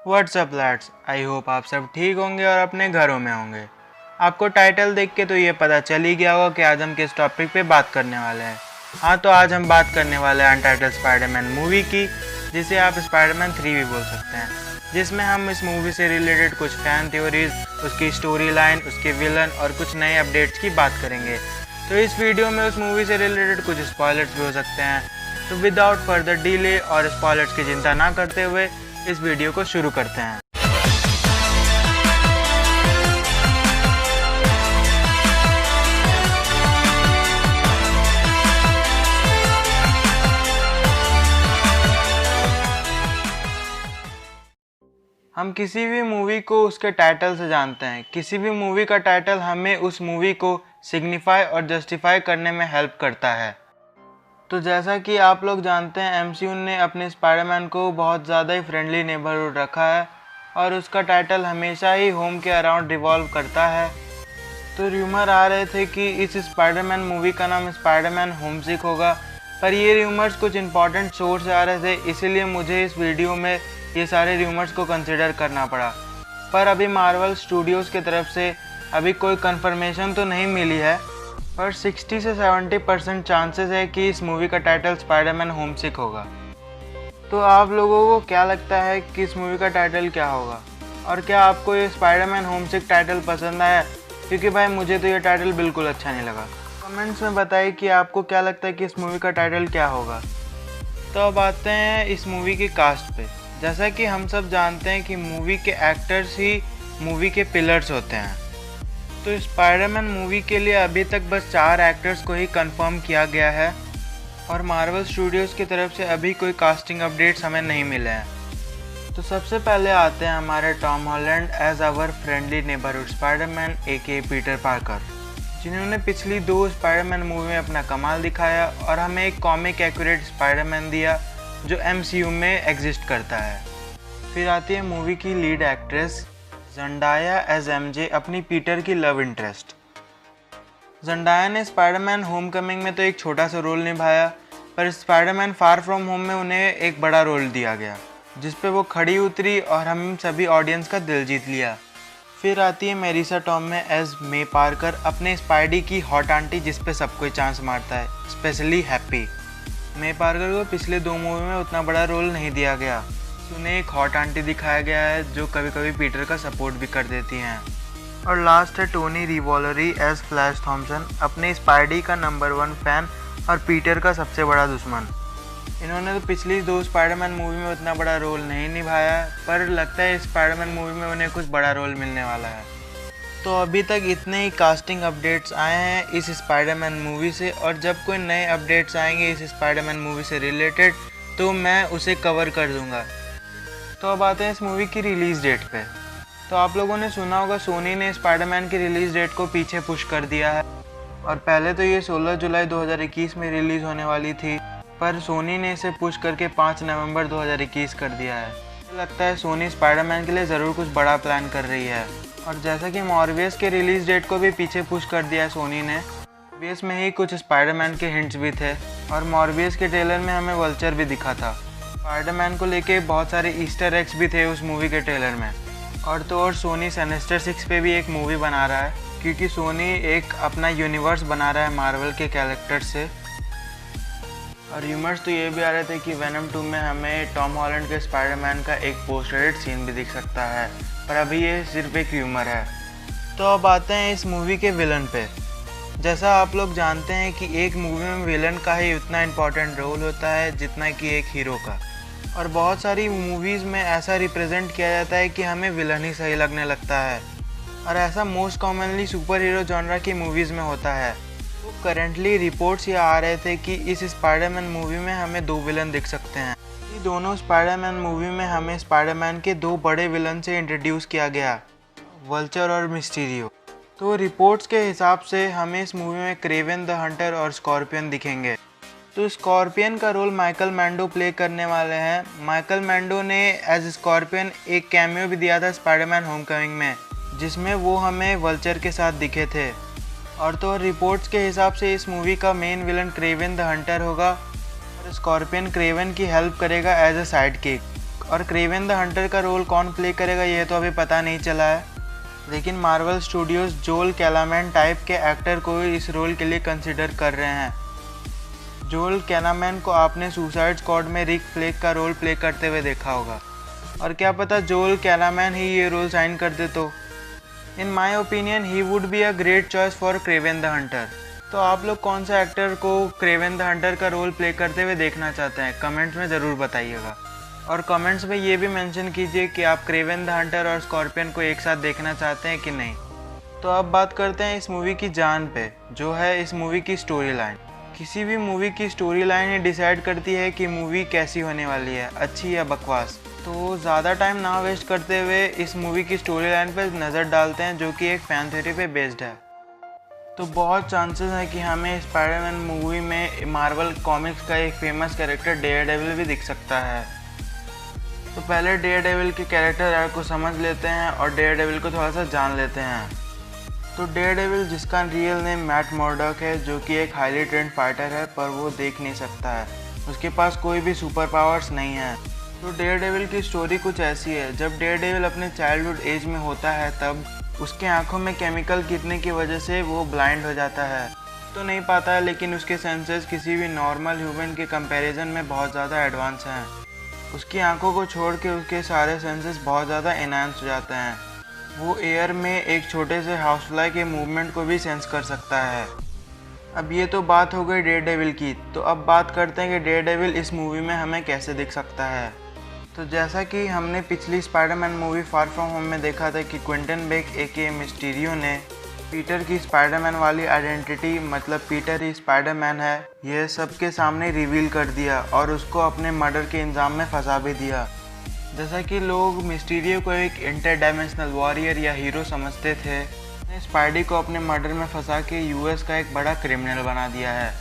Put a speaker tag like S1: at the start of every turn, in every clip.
S1: WhatsApp let's, I hope आप सब ठीक होंगे और अपने घरों में होंगे। आपको टाइटल देख के तो ये पता चल ही गया होगा कि आज हम किस टॉपिक पे बात करने वाले हैं। हाँ, तो आज हम बात करने वाले हैं अनटाइटल्ड स्पाइडरमैन मूवी की, जिसे आप स्पाइडरमैन 3 भी बोल सकते हैं, जिसमें हम इस मूवी से रिलेटेड कुछ फैन थ्योरीज, उसकी स्टोरी लाइन, उसके विलन और कुछ नए अपडेट्स की बात करेंगे। तो इस वीडियो में उस मूवी से रिलेटेड कुछ स्पॉयलर्स भी हो सकते हैं। तो विदाउट फर्दर डिले और स्पॉयलर्स की चिंता ना करते हुए इस वीडियो को शुरू करते हैं। हम किसी भी मूवी को उसके टाइटल से जानते हैं। किसी भी मूवी का टाइटल हमें उस मूवी को सिग्निफाई और जस्टिफाई करने में हेल्प करता है। तो जैसा कि आप लोग जानते हैं, एमसीयू ने अपने स्पाइडरमैन को बहुत ज़्यादा ही फ्रेंडली नेबरहुड रखा है और उसका टाइटल हमेशा ही होम के अराउंड रिवॉल्व करता है। तो र्यूमर आ रहे थे कि इस स्पाइडरमैन मूवी का नाम स्पाइडरमैन होमसिक होगा, पर ये र्यूमर्स कुछ इंपॉर्टेंट सोर्स आ रहे थे, इसीलिए मुझे इस वीडियो में ये सारे र्यूमर्स को कंसिडर करना पड़ा। पर अभी मार्वल स्टूडियोज़ की तरफ से अभी कोई कंफर्मेशन तो नहीं मिली है, पर 60 से 70% चांसेस है कि इस मूवी का टाइटल स्पाइडरमैन होमसिक होगा। तो आप लोगों को क्या लगता है कि इस मूवी का टाइटल क्या होगा, और क्या आपको ये स्पाइडरमैन होमसिक टाइटल पसंद आया? क्योंकि भाई मुझे तो ये टाइटल बिल्कुल अच्छा नहीं लगा। कमेंट्स में बताइए कि आपको क्या लगता है कि इस मूवी का टाइटल क्या होगा। तो अब आते हैं इस मूवी की कास्ट पे। जैसा कि हम सब जानते हैं कि मूवी के एक्टर्स ही मूवी के पिलर्स होते हैं। तो स्पाइडरमैन मूवी के लिए अभी तक बस 4 एक्टर्स को ही कंफर्म किया गया है और मार्वल स्टूडियोज़ की तरफ से अभी कोई कास्टिंग अपडेट्स हमें नहीं मिले हैं। तो सबसे पहले आते हैं हमारे Tom Holland as our friendly neighbourhood Spiderman AKA. Peter Parker, जिन्होंने पिछली 2 स्पाइडरमैन मूवी में अपना कमाल दिखाया और हमें एक कॉमिक एक्यूरेट स्पाइडरमैन दिया जो एमसीयू में एग्जिस्ट करता है। फिर आती है मूवी की lead actress Zendaya as MJ, अपनी पीटर की लव इंटरेस्ट। ज़ेंडाया ने स्पाइडरमैन होमकमिंग में तो एक छोटा सा रोल निभाया, पर स्पाइडरमैन फार फ्रॉम होम में उन्हें एक बड़ा रोल दिया गया, जिस पे वो खड़ी उतरी और हम सभी ऑडियंस का दिल जीत लिया। फिर आती है मेरिसा टॉमे एज मे पार्कर, अपने स्पाइडी की हॉट आंटी, जिस पे सब कोई चांस मारता है, स्पेशली हैप्पी। मे पार्कर को पिछले 2 मूवी में उतना बड़ा रोल नहीं दिया गया, उन्हें एक हॉट आंटी दिखाया गया है जो कभी कभी पीटर का सपोर्ट भी कर देती हैं। और लास्ट है टोनी रिवॉलरी एज फ्लैश थॉम्सन, अपने स्पाइडी का नंबर 1 फैन और पीटर का सबसे बड़ा दुश्मन। इन्होंने तो पिछली 2 स्पाइडरमैन मूवी में उतना बड़ा रोल नहीं निभाया, पर लगता है स्पाइडरमैन मूवी में उन्हें कुछ बड़ा रोल मिलने वाला है। तो अभी तक इतने ही कास्टिंग अपडेट्स आए हैं इस स्पाइडरमैन मूवी से, और जब कोई नए अपडेट्स आएंगे इस स्पाइडरमैन मूवी से रिलेटेड तो मैं उसे कवर कर दूंगा। तो अब आते हैं इस मूवी की रिलीज़ डेट पे। तो आप लोगों ने सुना होगा सोनी ने स्पाइडरमैन की रिलीज़ डेट को पीछे पुश कर दिया है, और पहले तो ये 16 जुलाई 2021 में रिलीज़ होने वाली थी, पर सोनी ने इसे पुश करके 5 नवंबर 2021 कर दिया है। मुझे लगता है सोनी स्पाइडरमैन के लिए ज़रूर कुछ बड़ा प्लान कर रही है। और जैसा कि मॉर्बियस के रिलीज़ डेट को भी पीछे पुश कर दिया है सोनी ने, मॉर्बियस में ही कुछ स्पाइडरमैन के हिंट्स भी थे, और मॉर्बियस के ट्रेलर में हमें वल्चर भी दिखा था। स्पाइडरमैन को लेके बहुत सारे ईस्टर एग्स भी थे उस मूवी के ट्रेलर में। और सोनी सिनेस्टर 6 पे भी एक मूवी बना रहा है, क्योंकि सोनी एक अपना यूनिवर्स बना रहा है मार्वल के कैरेक्टर से। और र्यूमर्स तो ये भी आ रहे थे कि वेनम 2 में हमें टॉम हॉलैंड के स्पाइडरमैन का एक पोस्ट क्रेडिट सीन भी दिख सकता है, पर अभी ये सिर्फ एक र्यूमर है। तो अब आते हैं इस मूवी के विलन पे। जैसा आप लोग जानते हैं कि एक मूवी में विलन का ही उतना इम्पोर्टेंट रोल होता है जितना कि एक हीरो का, और बहुत सारी मूवीज़ में ऐसा रिप्रेजेंट किया जाता है कि हमें विलन ही सही लगने लगता है, और ऐसा most commonly super hero genre की मूवीज़ में होता है। तो करेंटली रिपोर्ट्स ये आ रहे थे कि इस स्पाइडरमैन मूवी में हमें 2 विलन दिख सकते हैं। ये दोनों स्पाइडरमैन मूवी में हमें स्पाइडरमैन के 2 बड़े विलन से इंट्रोड्यूस किया गया, वल्चर और मिस्टीरियो। तो रिपोर्ट्स के हिसाब से हमें इस मूवी में क्रेवन द हंटर और स्कॉर्पियन दिखेंगे। तो स्कॉर्पियन का रोल माइकल मैंडो प्ले करने वाले हैं। माइकल मैंडो ने एज स्कॉर्पियन एक कैमियो भी दिया था स्पाइडरमैन होमकमिंग में, जिसमें वो हमें वल्चर के साथ दिखे थे। और तो रिपोर्ट्स के हिसाब से इस मूवी का main villain Kraven the Hunter होगा, और स्कॉर्पियन क्रेवन की हेल्प करेगा एज अ साइड किक। और क्रेवन द हंटर का रोल कौन प्ले करेगा ये तो अभी पता नहीं चला है, लेकिन मार्वल स्टूडियोज़ जोल कैलामैन टाइप के एक्टर को इस रोल के लिए कंसिडर कर रहे हैं। जोल कैलामैन को आपने सुसाइड स्क्वाड में रिक फ्लेक का रोल प्ले करते हुए देखा होगा, और क्या पता जोल कैलामैन ही ये रोल साइन कर दे तो। In my opinion he would be a great choice for Kraven the Hunter. तो आप लोग कौन सा एक्टर को क्रेवन द हंटर का रोल प्ले करते हुए देखना चाहते हैं, कमेंट्स में ज़रूर बताइएगा। और कमेंट्स में ये भी मेंशन कीजिए कि आप क्रेवन द हंटर और स्कॉर्पियन को एक साथ देखना चाहते हैं कि नहीं। तो अब बात करते हैं इस मूवी की जान पे, जो है इस मूवी की स्टोरी लाइन। किसी भी मूवी की स्टोरी लाइन ही डिसाइड करती है कि मूवी कैसी होने वाली है, अच्छी या बकवास। तो ज़्यादा टाइम ना वेस्ट करते हुए इस मूवी की स्टोरी लाइन पर नज़र डालते हैं, जो कि एक फैन थ्योरी पे बेस्ड है। तो बहुत चांसेस है कि हमें स्पाइडरमैन मूवी में मार्वल कॉमिक्स का एक फेमस कैरेक्टर डेयरडेविल भी दिख सकता है। तो पहले डेयरडेविल के कैरेक्टर आर्क को समझ लेते हैं और डेयरडेविल को थोड़ा सा जान लेते हैं। तो डेयरडेविल, जिसका रियल नेम मैट मर्डॉक है, जो कि एक हाईली ट्रेंड फाइटर है, पर वो देख नहीं सकता है, उसके पास कोई भी सुपर पावर्स नहीं है। तो डेयरडेविल की स्टोरी कुछ ऐसी है, जब डेयरडेविल अपने चाइल्डहुड एज में होता है तब उसके आंखों में केमिकल गिरने की वजह से वो ब्लाइंड हो जाता है, तो नहीं पाता है, लेकिन उसके सेंसेस किसी भी नॉर्मल ह्यूमन के कंपैरिजन में बहुत ज़्यादा एडवांस हैं। उसकी आंखों को छोड़ के उसके सारे सेंसेस बहुत ज़्यादा एनहांस हो जाते हैं। वो एयर में एक छोटे से हाउसफ्लाई के मूवमेंट को भी सेंस कर सकता है। अब ये तो बात हो गई डेयरडेविल की, तो अब बात करते हैं कि डेयरडेविल इस मूवी में हमें कैसे दिख सकता है। तो जैसा कि हमने पिछली Spiderman movie far from home में देखा था कि क्विंटन बेक एके मिस्टीरियो ने पीटर की स्पाइडरमैन वाली आइडेंटिटी, मतलब पीटर ही स्पाइडरमैन है, यह सबके सामने रिवील कर दिया और उसको अपने मर्डर के इल्ज़ाम में फंसा भी दिया। जैसा कि लोग मिस्टीरियो को एक इंटर डायमेंशनल वॉरियर या हीरो समझते थे, स्पाइडी को अपने मर्डर में फंसा के यूएस का एक बड़ा क्रिमिनल बना दिया है।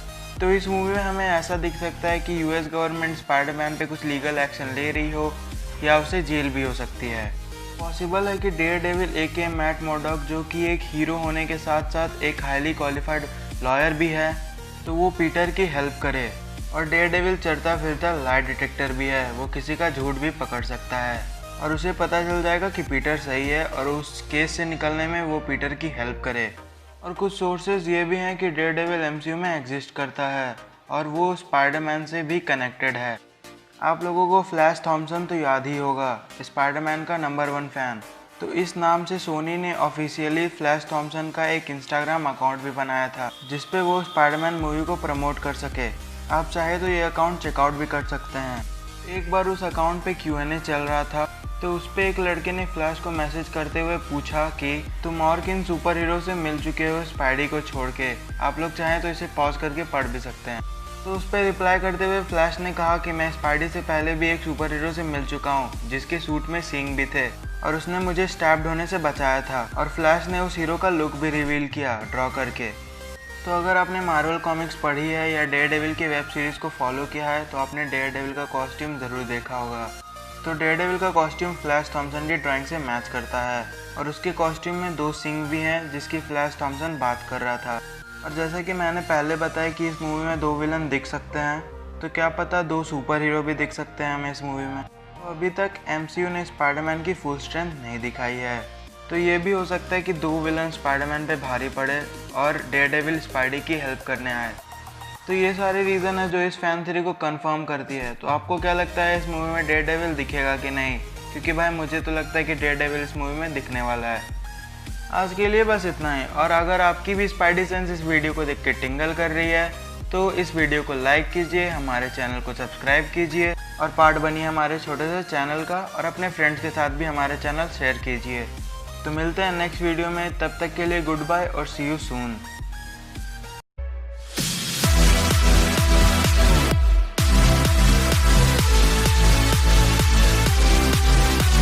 S1: तो इस मूवी में हमें ऐसा दिख सकता है कि यूएस गवर्नमेंट स्पाइडरमैन पे कुछ लीगल एक्शन ले रही हो या उसे जेल भी हो सकती है। पॉसिबल है कि डेयरडेविल एके मैट मर्डॉक, जो कि एक हीरो होने के साथ साथ एक हाईली क्वालिफाइड लॉयर भी है, तो वो पीटर की हेल्प करे। और डेयरडेविल चलता फिरता लाइट डिटेक्टर भी है, वो किसी का झूठ भी पकड़ सकता है और उसे पता चल जाएगा कि पीटर सही है और उस केस से निकलने में वो पीटर की हेल्प करे। और कुछ सोर्सेज ये भी हैं कि डेयरडेविल एमसीयू में एग्जिस्ट करता है और वो स्पाइडरमैन से भी कनेक्टेड है। आप लोगों को फ्लैश थॉम्पसन तो याद ही होगा, स्पाइडरमैन का नंबर 1 फ़ैन। तो इस नाम से सोनी ने ऑफिशियली फ्लैश थॉम्पसन का एक इंस्टाग्राम अकाउंट भी बनाया था, जिस पे वो स्पाइडरमैन मूवी को प्रमोट कर सके। आप चाहे तो ये अकाउंट चेकआउट भी कर सकते हैं। एक बार उस अकाउंट पे Q&A चल रहा था, तो उस पर एक लड़के ने फ्लैश को मैसेज करते हुए पूछा कि तुम और किन सुपर हीरो से मिल चुके हो स्पाइडी को छोड़ के। आप लोग चाहें तो इसे पॉज करके पढ़ भी सकते हैं। तो उस पर रिप्लाई करते हुए फ्लैश ने कहा कि मैं स्पाइडी से पहले भी एक सुपर हीरो से मिल चुका हूँ, जिसके सूट में सींग भी थे और उसने मुझे स्टैब्ड होने से बचाया था। और फ्लैश ने उस हीरो का लुक भी रिवील किया ड्रॉ करके। तो अगर आपने मार्वल कॉमिक्स पढ़ी है या डेयरडेविल की वेब सीरीज़ को फॉलो किया है, तो आपने डेयरडेविल का कॉस्ट्यूम ज़रूर देखा होगा। तो डेयरडेविल का कॉस्ट्यूम फ्लैश थॉम्पसन की ड्राइंग से मैच करता है और उसके कॉस्ट्यूम में 2 सींग भी हैं, जिसकी फ्लैश थॉम्पसन बात कर रहा था। और जैसा कि मैंने पहले बताया कि इस मूवी में 2 विलन दिख सकते हैं, तो क्या पता 2 सुपर हीरो भी दिख सकते हैं हमें इस मूवी में। तो अभी तक एमसीयू ने स्पाइडरमैन की फुल स्ट्रेंथ नहीं दिखाई है, तो ये भी हो सकता है कि 2 विलन स्पाइडरमैन पे भारी पड़े और डेयरडेविल स्पाइडी की हेल्प करने आए। तो ये सारे रीज़न है जो इस फैन थ्योरी को कंफर्म करती है। तो आपको क्या लगता है, इस मूवी में डेयरडेविल दिखेगा कि नहीं? क्योंकि भाई मुझे तो लगता है कि डेयरडेविल इस मूवी में दिखने वाला है। आज के लिए बस इतना ही। और अगर आपकी भी स्पाइडी सेंस इस वीडियो को देख के टिंगल कर रही है, तो इस वीडियो को लाइक कीजिए, हमारे चैनल को सब्सक्राइब कीजिए और पार्ट बनिए हमारे छोटे से चैनल का, और अपने फ्रेंड्स के साथ भी हमारे चैनल शेयर कीजिए। तो मिलते हैं नेक्स्ट वीडियो में, तब तक के लिए गुड बाय और सी यू सून।